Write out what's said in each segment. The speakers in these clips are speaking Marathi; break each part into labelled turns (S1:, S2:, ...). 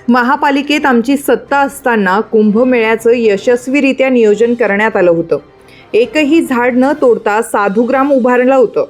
S1: महापालिकेत आमची सत्ता असताना कुंभमेळ्याचं यशस्वीरित्या नियोजन करण्यात आलं होतं. एकही झाड न तोडता साधुग्राम उभारलं होतं.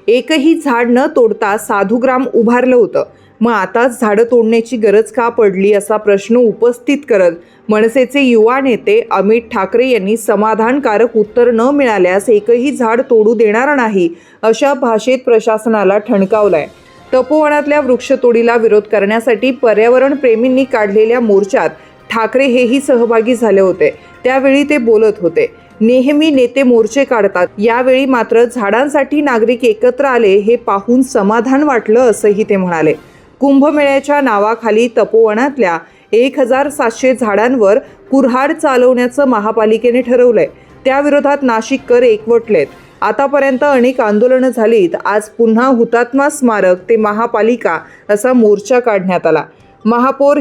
S1: एकही झाड न तोडता साधुग्राम उभारलं होतं. मग आता झाडं तोडण्याची गरज का पडली असा प्रश्न उपस्थित करत मनसेचे युवा नेते अमित ठाकरे यांनी समाधानकारक उत्तर न मिळाल्यास एकही झाड तोडू देणार नाही अशा भाषेत प्रशासनाला ठणकावलंय. तपोवनातल्या वृक्षतोडीला विरोध करण्यासाठी पर्यावरणप्रेमींनी काढलेल्या मोर्चात ठाकरे हेही सहभागी झाले होते. त्यावेळी ते बोलत होते. नेहमी नेते मोर्चे काढतात, यावेळी मात्र झाडांसाठी नागरिक एकत्र आले हे पाहून समाधान वाटलं असंही ते म्हणाले. कुंभमेळ्याच्या नावाखाली तपोवनातल्या 1700 झाडांवर कुऱ्हाड चालवण्याचं महापालिकेने ठरवलंय. त्याविरोधात नाशिककर एकवटलेत. आतापर्यंत अनेक आंदोलनं झालीत. आज पुन्हा हुतात्मा स्मारक ते महापालिका असा मोर्चा काढण्यात आला. महापौर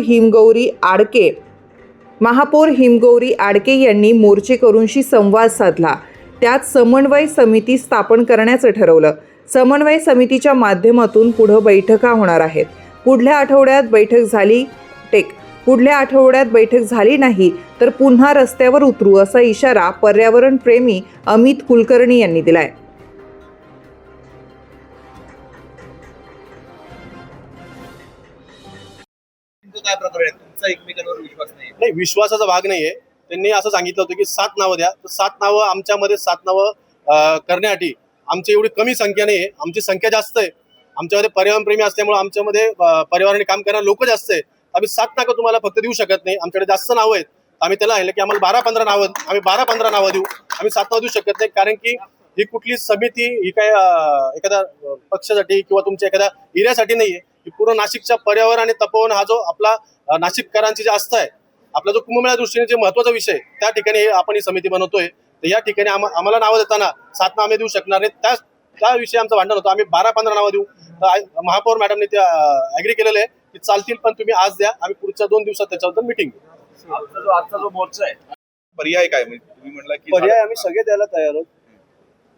S1: हिमगौरी आडके यांनी मोर्चेकरूंशी संवाद साधला. त्यात समन्वय समिती स्थापन करण्याचं ठरवलं. समन्वय समितीच्या माध्यमातून पुढे बैठका होणार आहेत. पुढल्या आठवड्यात बैठक झाली नाही तर पुन्हा रस्त्यावर उतरू असा इशारा पर्यावरणप्रेमी अमित कुलकर्णी यांनी दिलाय.
S2: काय प्रकार आहे तुमचा एकमेकांवर विश्वास
S3: नाही, विश्वासाचा भाग नाहीये. त्यांनी असं सांगितलं होतं की 7 नावं द्या, तर 7 नावं आमच्यामध्ये 7 नावं करण्यासाठी आमची एवढी कमी संख्या नाहीये. आमची संख्या जास्त आहे. आमच्यामध्ये पर्यावरणप्रेमी असल्यामुळे आमच्यामध्ये पर्यावरणाने काम करणारे लोक जास्त आहे. आम्ही 7 नावं तुम्हाला फक्त देऊ शकत नाही. आमच्याकडे जास्त नावं आहेत. आम्ही त्याला की आम्हाला 12-15 नावं देऊ. आम्ही 7 नावं देऊ शकत नाही, कारण की ही कुठली समिती ही काय एखाद्या पक्षासाठी किंवा तुमच्या एखाद्या एरियासाठी नाहीये. ही पूर्ण नाशिकच्या पर्यावरण आणि तपोवन हा जो आपला नाशिककरांची जी आस्था आहे, आपला जो कुंभमेळ्या दृष्टीने जे महत्वाचा विषय त्या ठिकाणी आपण ही समिती बनवतोय. तर या ठिकाणी आम्हाला नावं देताना 7 नावं आम्ही देऊ शकणार नाही. त्या विषयी आमचं भांडण होतं. आम्ही 12-15 नावं देऊ. महापौर मॅडमने ते ऍग्री केलेलं आहे की चालतील, पण तुम्ही आज द्या. आम्ही पुढच्या 2 दिवसात त्याच्याबद्दल मिटिंग घेऊ.
S2: आजचा जो मोर्चा आहे पर्याय काय, म्हणजे तुम्ही म्हणला की
S4: पर्याय आम्ही सगळे द्यायला तयार आहोत.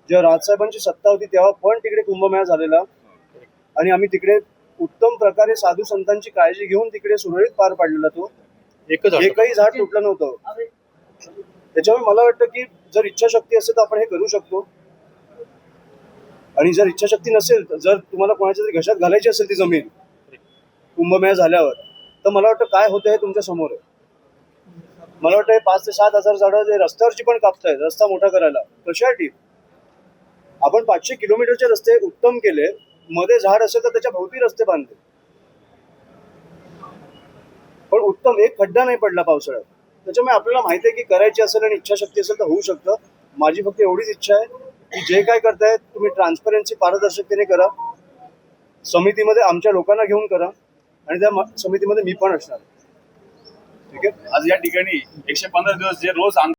S4: जेव्हा राजसाहेबांची सत्ता होती तेव्हा पण तिकडे कुंभमेळा झालेला आणि आम्ही तिकडे उत्तम प्रकारे साधू संतांची काळजी घेऊन तिकडे सुरळीत पार पाडलेला. तो एकही झाड तुटलं नव्हतं. त्याच्यामुळे मला वाटतं की जर इच्छाशक्ती असेल तर आपण हे करू शकतो, आणि जर इच्छाशक्ती नसेल, जर तुम्हाला कोणाच्या तरी घशात घालायची असेल ती जमीन कुंभमेळा झाल्यावर, तर मला वाटतं काय होतं हे तुमच्या समोर आहे. मला वाटतं हे 5 ते 7 हजार झाडं जे रस्त्यावरची पण कापतायत रस्ता मोठा करायला, कशासाठी? आपण 500 किलोमीटरचे रस्ते उत्तम केले, मध्ये झाड असेल तर त्याच्या भोवती रस्ते बांधले, पण उत्तम एक खड्डा नाही पडला पावसाळ्यात. त्याच्यामुळे आपल्याला माहिती आहे की करायची असेल आणि इच्छाशक्ती असेल तर होऊ शकतं. माझी फक्त एवढीच इच्छा आहे की जे काय करतायत तुम्ही ट्रान्सपरन्सी पारदर्शकतेने करा. समितीमध्ये आमच्या लोकांना घेऊन करा आणि त्या समितीमध्ये मी पण असणार.
S2: ठीक आहे. आज या ठिकाणी 115 दिवस जे रोज